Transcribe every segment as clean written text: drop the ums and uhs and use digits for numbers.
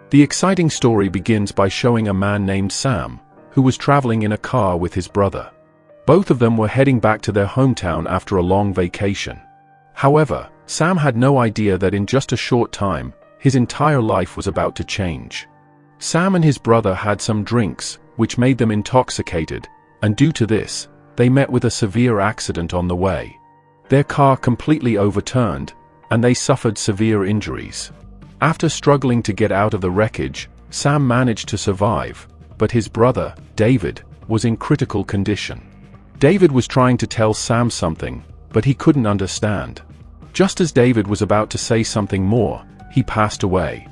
The exciting story begins by showing a man named Sam, who was traveling in a car with his brother. Both of them were heading back to their hometown after a long vacation. However, Sam had no idea that in just a short time, his entire life was about to change. Sam and his brother had some drinks, which made them intoxicated, and due to this, they met with a severe accident on the way. Their car completely overturned, and they suffered severe injuries. After struggling to get out of the wreckage, Sam managed to survive, but his brother, David, was in critical condition. David was trying to tell Sam something, but he couldn't understand. Just as David was about to say something more, he passed away.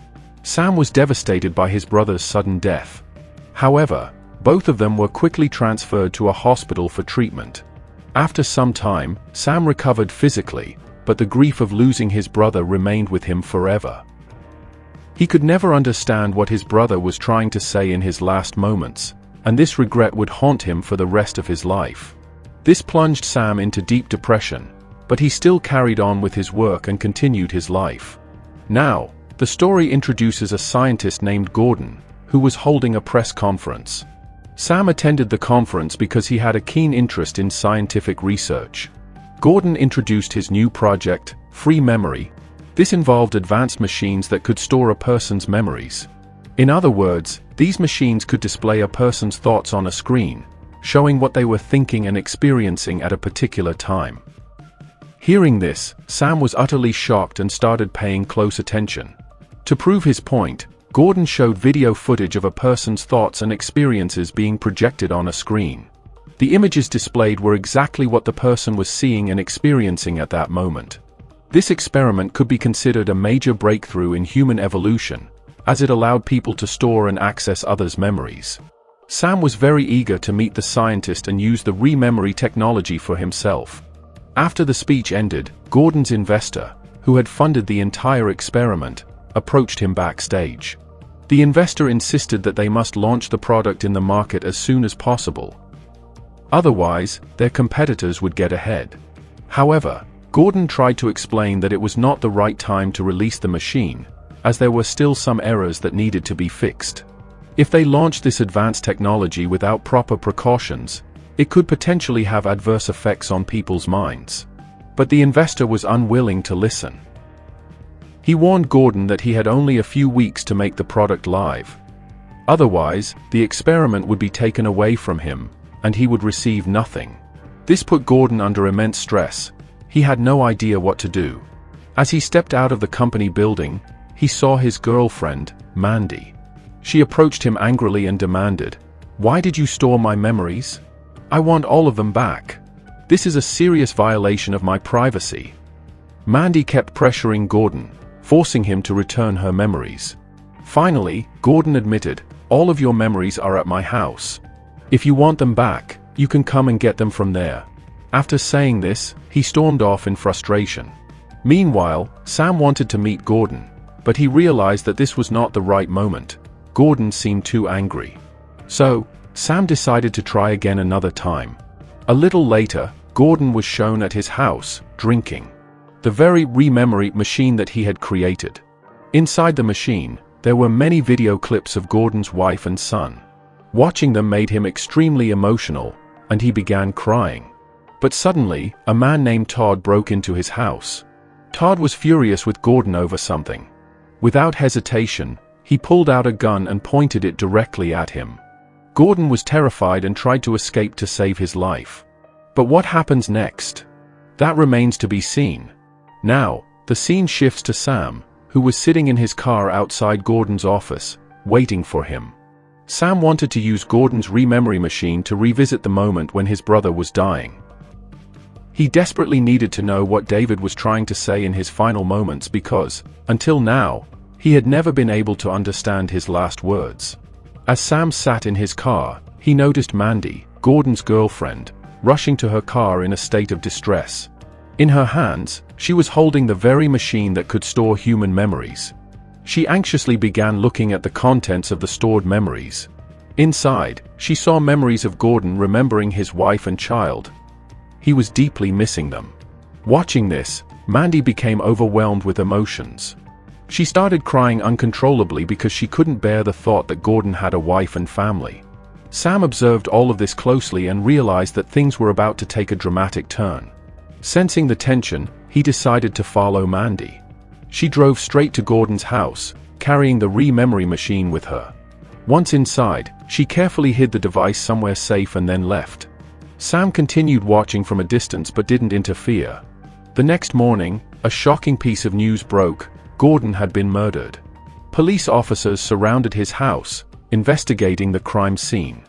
Sam was devastated by his brother's sudden death. However, both of them were quickly transferred to a hospital for treatment. After some time, Sam recovered physically, but the grief of losing his brother remained with him forever. He could never understand what his brother was trying to say in his last moments, and this regret would haunt him for the rest of his life. This plunged Sam into deep depression, but he still carried on with his work and continued his life. Now, the story introduces a scientist named Gordon, who was holding a press conference. Sam attended the conference because he had a keen interest in scientific research. Gordon introduced his new project, Rememory. This involved advanced machines that could store a person's memories. In other words, these machines could display a person's thoughts on a screen, showing what they were thinking and experiencing at a particular time. Hearing this, Sam was utterly shocked and started paying close attention. To prove his point, Gordon showed video footage of a person's thoughts and experiences being projected on a screen. The images displayed were exactly what the person was seeing and experiencing at that moment. This experiment could be considered a major breakthrough in human evolution, as it allowed people to store and access others' memories. Sam was very eager to meet the scientist and use the Rememory technology for himself. After the speech ended, Gordon's investor, who had funded the entire experiment, approached him backstage. The investor insisted that they must launch the product in the market as soon as possible. Otherwise, their competitors would get ahead. However, Gordon tried to explain that it was not the right time to release the machine, as there were still some errors that needed to be fixed. If they launched this advanced technology without proper precautions, it could potentially have adverse effects on people's minds. But the investor was unwilling to listen. He warned Gordon that he had only a few weeks to make the product live. Otherwise, the experiment would be taken away from him, and he would receive nothing. This put Gordon under immense stress. He had no idea what to do. As he stepped out of the company building, he saw his girlfriend, Mandy. She approached him angrily and demanded, "Why did you store my memories? I want all of them back. This is a serious violation of my privacy." Mandy kept pressuring Gordon, forcing him to return her memories. Finally, Gordon admitted, "All of your memories are at my house. If you want them back, you can come and get them from there." After saying this, he stormed off in frustration. Meanwhile, Sam wanted to meet Gordon, but he realized that this was not the right moment. Gordon seemed too angry. So, Sam decided to try again another time. A little later, Gordon was shown at his house, drinking the very Rememory machine that he had created. Inside the machine, there were many video clips of Gordon's wife and son. Watching them made him extremely emotional, and he began crying. But suddenly, a man named Todd broke into his house. Todd was furious with Gordon over something. Without hesitation, he pulled out a gun and pointed it directly at him. Gordon was terrified and tried to escape to save his life. But what happens next? That remains to be seen. Now, the scene shifts to Sam, who was sitting in his car outside Gordon's office, waiting for him. Sam wanted to use Gordon's Rememory machine to revisit the moment when his brother was dying. He desperately needed to know what David was trying to say in his final moments because, until now, he had never been able to understand his last words. As Sam sat in his car, he noticed Mandy, Gordon's girlfriend, rushing to her car in a state of distress. In her hands, she was holding the very machine that could store human memories. She anxiously began looking at the contents of the stored memories. Inside, she saw memories of Gordon remembering his wife and child. He was deeply missing them. Watching this, Mandy became overwhelmed with emotions. She started crying uncontrollably because she couldn't bear the thought that Gordon had a wife and family. Sam observed all of this closely and realized that things were about to take a dramatic turn. Sensing the tension, he decided to follow Mandy. She drove straight to Gordon's house, carrying the Rememory machine with her. Once inside, she carefully hid the device somewhere safe and then left. Sam continued watching from a distance but didn't interfere. The next morning, a shocking piece of news broke: Gordon had been murdered. Police officers surrounded his house, investigating the crime scene.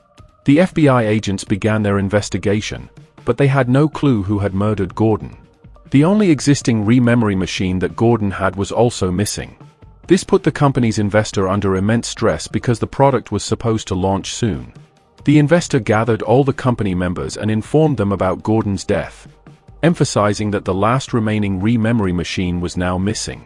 The FBI agents began their investigation, but they had no clue who had murdered Gordon. The only existing Rememory machine that Gordon had was also missing. This put the company's investor under immense stress because the product was supposed to launch soon. The investor gathered all the company members and informed them about Gordon's death, emphasizing that the last remaining Rememory machine was now missing.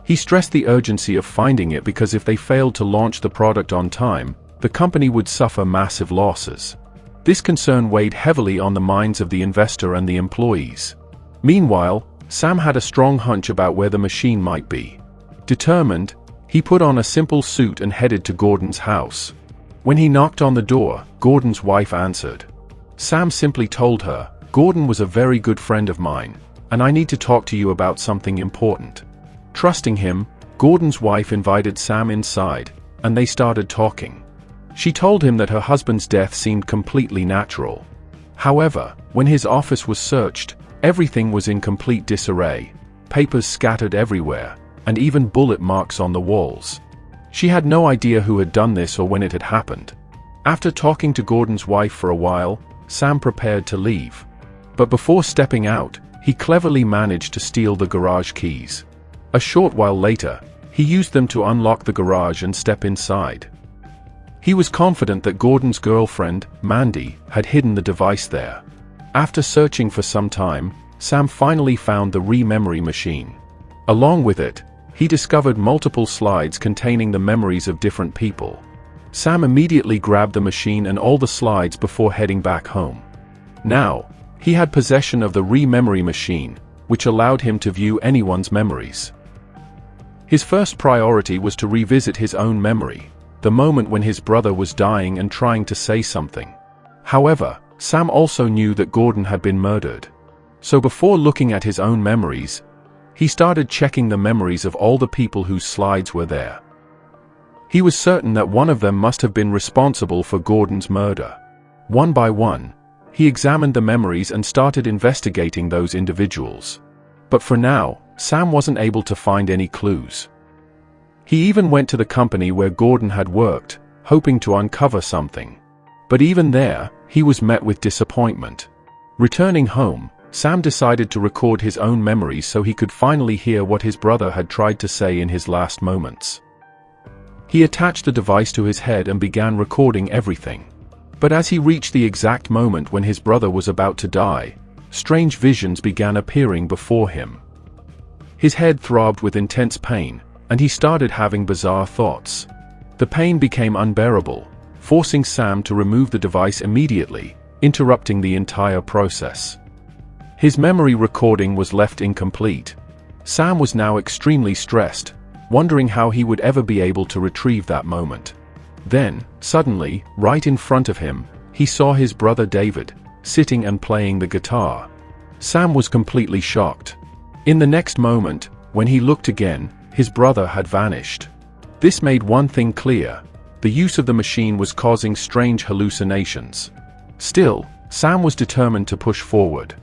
He stressed the urgency of finding it because if they failed to launch the product on time, the company would suffer massive losses. This concern weighed heavily on the minds of the investor and the employees. Meanwhile, Sam had a strong hunch about where the machine might be. Determined, he put on a simple suit and headed to Gordon's house. When he knocked on the door, Gordon's wife answered. Sam simply told her, "Gordon was a very good friend of mine, and I need to talk to you about something important." Trusting him, Gordon's wife invited Sam inside, and they started talking. She told him that her husband's death seemed completely natural. However, when his office was searched, everything was in complete disarray, papers scattered everywhere, and even bullet marks on the walls. She had no idea who had done this or when it had happened. After talking to Gordon's wife for a while, Sam prepared to leave. But before stepping out, he cleverly managed to steal the garage keys. A short while later, he used them to unlock the garage and step inside. He was confident that Gordon's girlfriend, Mandy, had hidden the device there. After searching for some time, Sam finally found the Rememory machine. Along with it, he discovered multiple slides containing the memories of different people. Sam immediately grabbed the machine and all the slides before heading back home. Now, he had possession of the Rememory machine, which allowed him to view anyone's memories. His first priority was to revisit his own memory, the moment when his brother was dying and trying to say something. However, Sam also knew that Gordon had been murdered. So before looking at his own memories, he started checking the memories of all the people whose slides were there. He was certain that one of them must have been responsible for Gordon's murder. One by one, he examined the memories and started investigating those individuals. But for now, Sam wasn't able to find any clues. He even went to the company where Gordon had worked, hoping to uncover something. But even there, he was met with disappointment. Returning home, Sam decided to record his own memories so he could finally hear what his brother had tried to say in his last moments. He attached the device to his head and began recording everything. But as he reached the exact moment when his brother was about to die, strange visions began appearing before him. His head throbbed with intense pain, and he started having bizarre thoughts. The pain became unbearable, forcing Sam to remove the device immediately, interrupting the entire process. His memory recording was left incomplete. Sam was now extremely stressed, wondering how he would ever be able to retrieve that moment. Then, suddenly, right in front of him, he saw his brother David, sitting and playing the guitar. Sam was completely shocked. In the next moment, when he looked again, his brother had vanished. This made one thing clear: the use of the machine was causing strange hallucinations. Still, Sam was determined to push forward.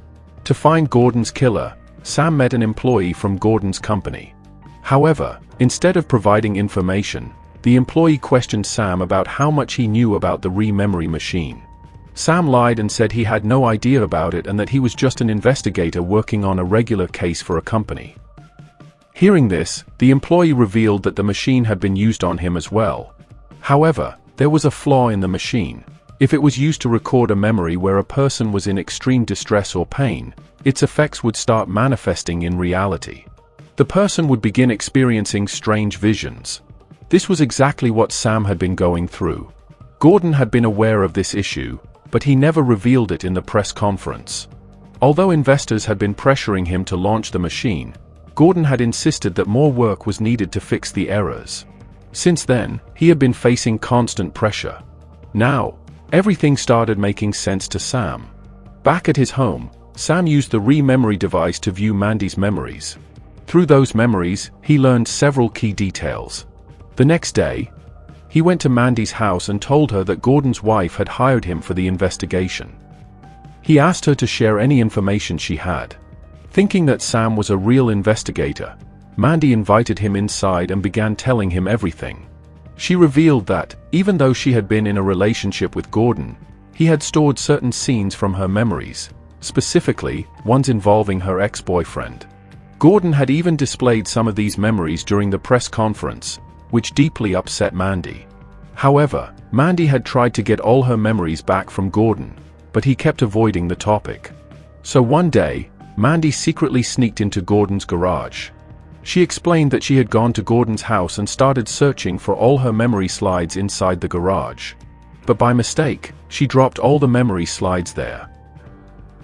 To find Gordon's killer, Sam met an employee from Gordon's company. However, instead of providing information, the employee questioned Sam about how much he knew about the Rememory machine. Sam lied and said he had no idea about it and that he was just an investigator working on a regular case for a company. Hearing this, the employee revealed that the machine had been used on him as well. However, there was a flaw in the machine. If it was used to record a memory where a person was in extreme distress or pain, its effects would start manifesting in reality. The person would begin experiencing strange visions. This was exactly what Sam had been going through. Gordon had been aware of this issue, but he never revealed it in the press conference. Although investors had been pressuring him to launch the machine, Gordon had insisted that more work was needed to fix the errors. Since then, he had been facing constant pressure. Now, everything started making sense to Sam. Back at his home, Sam used the Rememory device to view Mandy's memories. Through those memories, he learned several key details. The next day, he went to Mandy's house and told her that Gordon's wife had hired him for the investigation. He asked her to share any information she had. Thinking that Sam was a real investigator, Mandy invited him inside and began telling him everything. She revealed that, even though she had been in a relationship with Gordon, he had stored certain scenes from her memories, specifically, ones involving her ex-boyfriend. Gordon had even displayed some of these memories during the press conference, which deeply upset Mandy. However, Mandy had tried to get all her memories back from Gordon, but he kept avoiding the topic. So one day, Mandy secretly sneaked into Gordon's garage. She explained that she had gone to Gordon's house and started searching for all her memory slides inside the garage. But by mistake, she dropped all the memory slides there.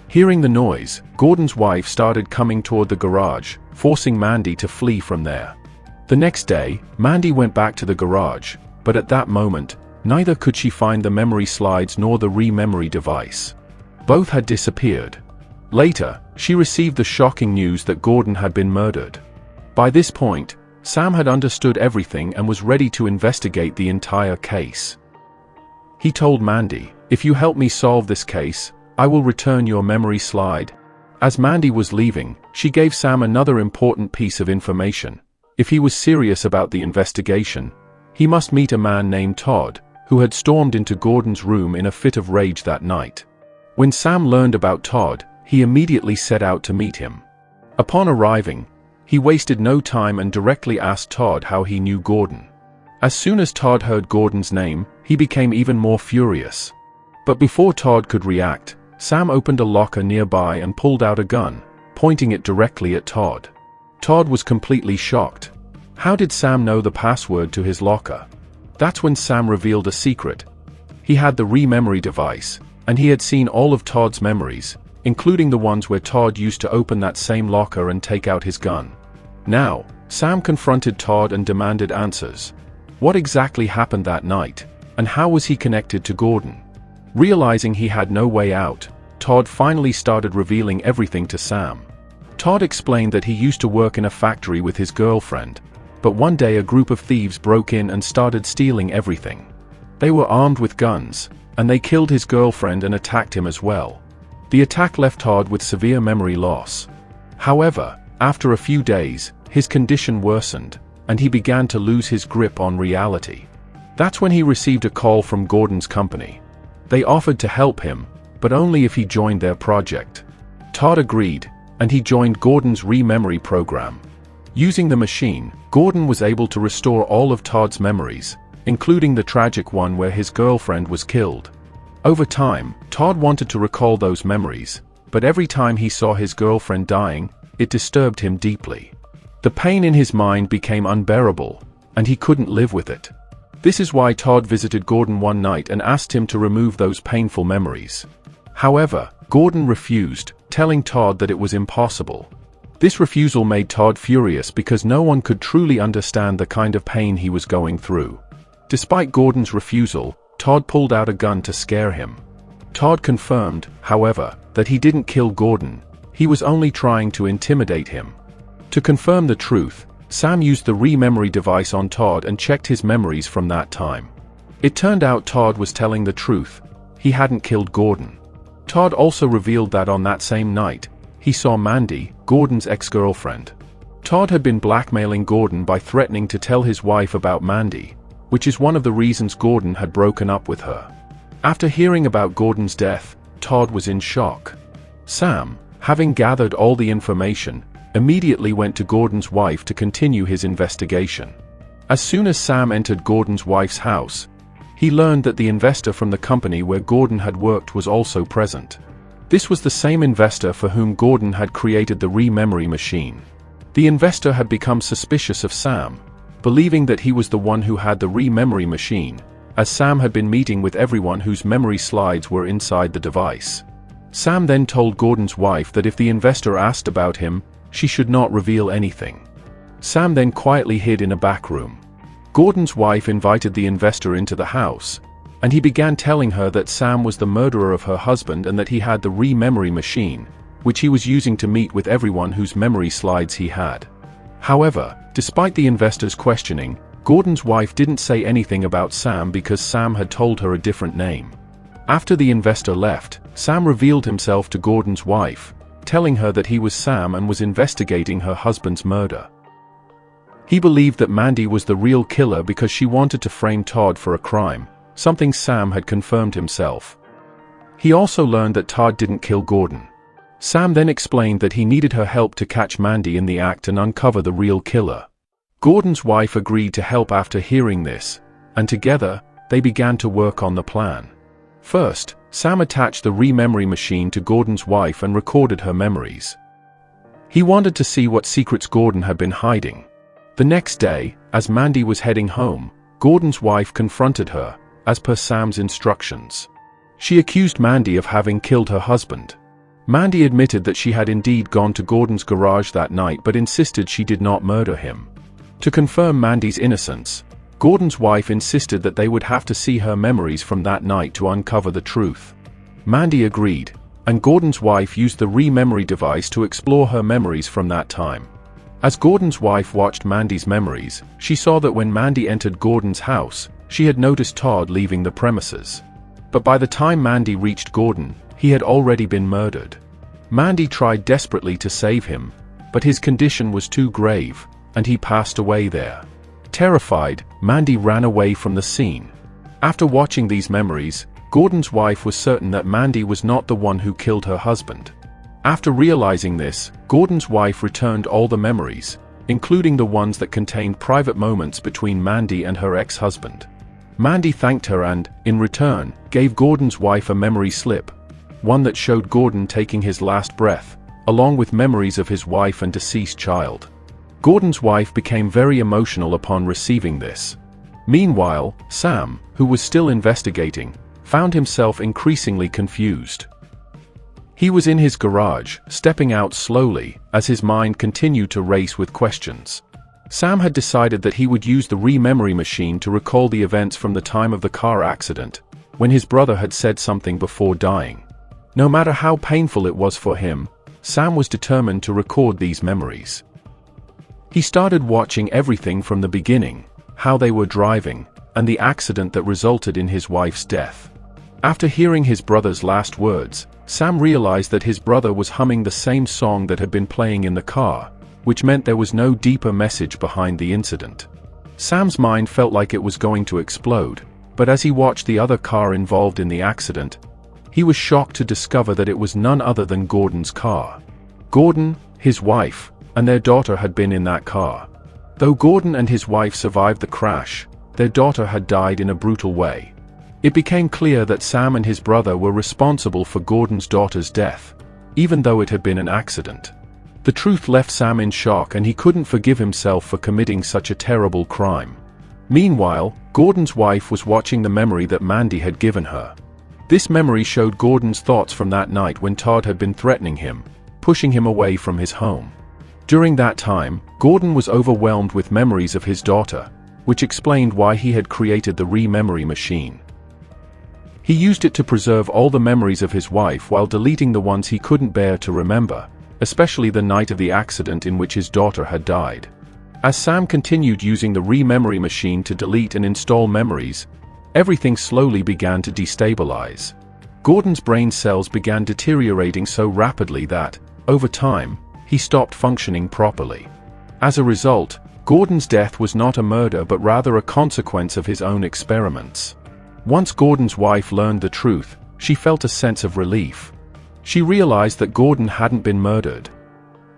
Hearing the noise, Gordon's wife started coming toward the garage, forcing Mandy to flee from there. The next day, Mandy went back to the garage, but at that moment, neither could she find the memory slides nor the Rememory device. Both had disappeared. Later, she received the shocking news that Gordon had been murdered. By this point, Sam had understood everything and was ready to investigate the entire case. He told Mandy, "If you help me solve this case, I will return your memory slide." As Mandy was leaving, she gave Sam another important piece of information. If he was serious about the investigation, he must meet a man named Todd, who had stormed into Gordon's room in a fit of rage that night. When Sam learned about Todd, he immediately set out to meet him. Upon arriving, he wasted no time and directly asked Todd how he knew Gordon. As soon as Todd heard Gordon's name, he became even more furious. But before Todd could react, Sam opened a locker nearby and pulled out a gun, pointing it directly at Todd. Todd was completely shocked. How did Sam know the password to his locker? That's when Sam revealed a secret. He had the Rememory device, and he had seen all of Todd's memories, including the ones where Todd used to open that same locker and take out his gun. Now, Sam confronted Todd and demanded answers. What exactly happened that night, and how was he connected to Gordon? Realizing he had no way out, Todd finally started revealing everything to Sam. Todd explained that he used to work in a factory with his girlfriend, but one day a group of thieves broke in and started stealing everything. They were armed with guns, and they killed his girlfriend and attacked him as well. The attack left Todd with severe memory loss. However, after a few days, his condition worsened, and he began to lose his grip on reality. That's when he received a call from Gordon's company. They offered to help him, but only if he joined their project. Todd agreed, and he joined Gordon's Rememory program. Using the machine, Gordon was able to restore all of Todd's memories, including the tragic one where his girlfriend was killed. Over time, Todd wanted to recall those memories, but every time he saw his girlfriend dying, it disturbed him deeply. The pain in his mind became unbearable, and he couldn't live with it. This is why Todd visited Gordon one night and asked him to remove those painful memories. However, Gordon refused, telling Todd that it was impossible. This refusal made Todd furious because no one could truly understand the kind of pain he was going through. Despite Gordon's refusal, Todd pulled out a gun to scare him. Todd confirmed, however, that he didn't kill Gordon. He was only trying to intimidate him. To confirm the truth, Sam used the Rememory device on Todd and checked his memories from that time. It turned out Todd was telling the truth. He hadn't killed Gordon. Todd also revealed that on that same night, he saw Mandy, Gordon's ex-girlfriend. Todd had been blackmailing Gordon by threatening to tell his wife about Mandy, which is one of the reasons Gordon had broken up with her. After hearing about Gordon's death, Todd was in shock. Sam, having gathered all the information, immediately went to Gordon's wife to continue his investigation. As soon as Sam entered Gordon's wife's house, he learned that the investor from the company where Gordon had worked was also present. This was the same investor for whom Gordon had created the Rememory machine. The investor had become suspicious of Sam, believing that he was the one who had the Rememory machine, as Sam had been meeting with everyone whose memory slides were inside the device. Sam then told Gordon's wife that if the investor asked about him, she should not reveal anything. Sam then quietly hid in a back room. Gordon's wife invited the investor into the house, and he began telling her that Sam was the murderer of her husband and that he had the Rememory machine, which he was using to meet with everyone whose memory slides he had. However, despite the investor's questioning, Gordon's wife didn't say anything about Sam because Sam had told her a different name. After the investor left, Sam revealed himself to Gordon's wife, telling her that he was Sam and was investigating her husband's murder. He believed that Mandy was the real killer because she wanted to frame Todd for a crime, something Sam had confirmed himself. He also learned that Todd didn't kill Gordon. Sam then explained that he needed her help to catch Mandy in the act and uncover the real killer. Gordon's wife agreed to help after hearing this, and together, they began to work on the plan. First, Sam attached the Rememory machine to Gordon's wife and recorded her memories. He wanted to see what secrets Gordon had been hiding. The next day, as Mandy was heading home, Gordon's wife confronted her, as per Sam's instructions. She accused Mandy of having killed her husband. Mandy admitted that she had indeed gone to Gordon's garage that night but insisted she did not murder him. To confirm Mandy's innocence, Gordon's wife insisted that they would have to see her memories from that night to uncover the truth. Mandy agreed, and Gordon's wife used the Rememory device to explore her memories from that time. As Gordon's wife watched Mandy's memories, she saw that when Mandy entered Gordon's house, she had noticed Todd leaving the premises. But by the time Mandy reached Gordon, he had already been murdered. Mandy tried desperately to save him, but his condition was too grave, and he passed away there. Terrified, Mandy ran away from the scene. After watching these memories, Gordon's wife was certain that Mandy was not the one who killed her husband. After realizing this, Gordon's wife returned all the memories, including the ones that contained private moments between Mandy and her ex-husband. Mandy thanked her and, in return, gave Gordon's wife a memory slip, one that showed Gordon taking his last breath, along with memories of his wife and deceased child. Gordon's wife became very emotional upon receiving this. Meanwhile, Sam, who was still investigating, found himself increasingly confused. He was in his garage, stepping out slowly, as his mind continued to race with questions. Sam had decided that he would use the Rememory machine to recall the events from the time of the car accident, when his brother had said something before dying. No matter how painful it was for him, Sam was determined to record these memories. He started watching everything from the beginning, how they were driving, and the accident that resulted in his wife's death. After hearing his brother's last words, Sam realized that his brother was humming the same song that had been playing in the car, which meant there was no deeper message behind the incident. Sam's mind felt like it was going to explode, but as he watched the other car involved in the accident, he was shocked to discover that it was none other than Gordon's car. Gordon, his wife, and their daughter had been in that car. Though Gordon and his wife survived the crash, their daughter had died in a brutal way. It became clear that Sam and his brother were responsible for Gordon's daughter's death, even though it had been an accident. The truth left Sam in shock and he couldn't forgive himself for committing such a terrible crime. Meanwhile, Gordon's wife was watching the memory that Mandy had given her. This memory showed Gordon's thoughts from that night when Todd had been threatening him, pushing him away from his home. During that time, Gordon was overwhelmed with memories of his daughter, which explained why he had created the Rememory machine. He used it to preserve all the memories of his wife while deleting the ones he couldn't bear to remember, especially the night of the accident in which his daughter had died. As Sam continued using the Rememory machine to delete and install memories, everything slowly began to destabilize. Gordon's brain cells began deteriorating so rapidly that, over time, he stopped functioning properly. As a result, Gordon's death was not a murder but rather a consequence of his own experiments. Once Gordon's wife learned the truth, she felt a sense of relief. She realized that Gordon hadn't been murdered.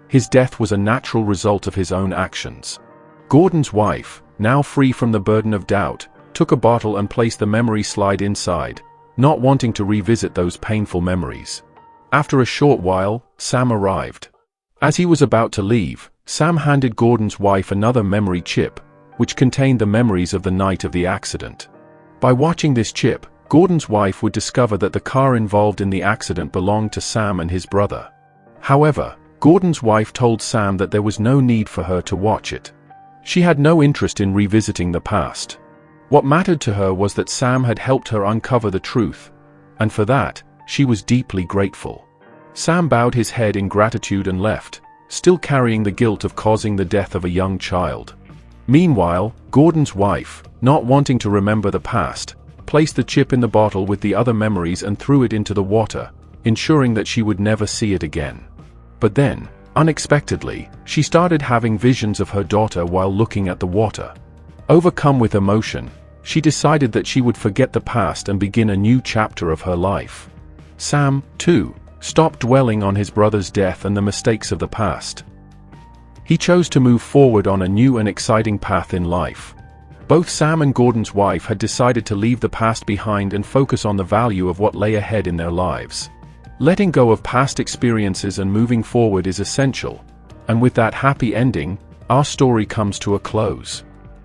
His death was a natural result of his own actions. Gordon's wife, now free from the burden of doubt, took a bottle and placed the memory slide inside, not wanting to revisit those painful memories. After a short while, Sam arrived. As he was about to leave, Sam handed Gordon's wife another memory chip, which contained the memories of the night of the accident. By watching this chip, Gordon's wife would discover that the car involved in the accident belonged to Sam and his brother. However, Gordon's wife told Sam that there was no need for her to watch it. She had no interest in revisiting the past. What mattered to her was that Sam had helped her uncover the truth, and for that, she was deeply grateful. Sam bowed his head in gratitude and left, still carrying the guilt of causing the death of a young child. Meanwhile, Gordon's wife, not wanting to remember the past, placed the chip in the bottle with the other memories and threw it into the water, ensuring that she would never see it again. But then, unexpectedly, she started having visions of her daughter while looking at the water. Overcome with emotion, she decided that she would forget the past and begin a new chapter of her life. Sam, too, stopped dwelling on his brother's death and the mistakes of the past. He chose to move forward on a new and exciting path in life. Both Sam and Gordon's wife had decided to leave the past behind and focus on the value of what lay ahead in their lives. Letting go of past experiences and moving forward is essential, and with that happy ending, our story comes to a close.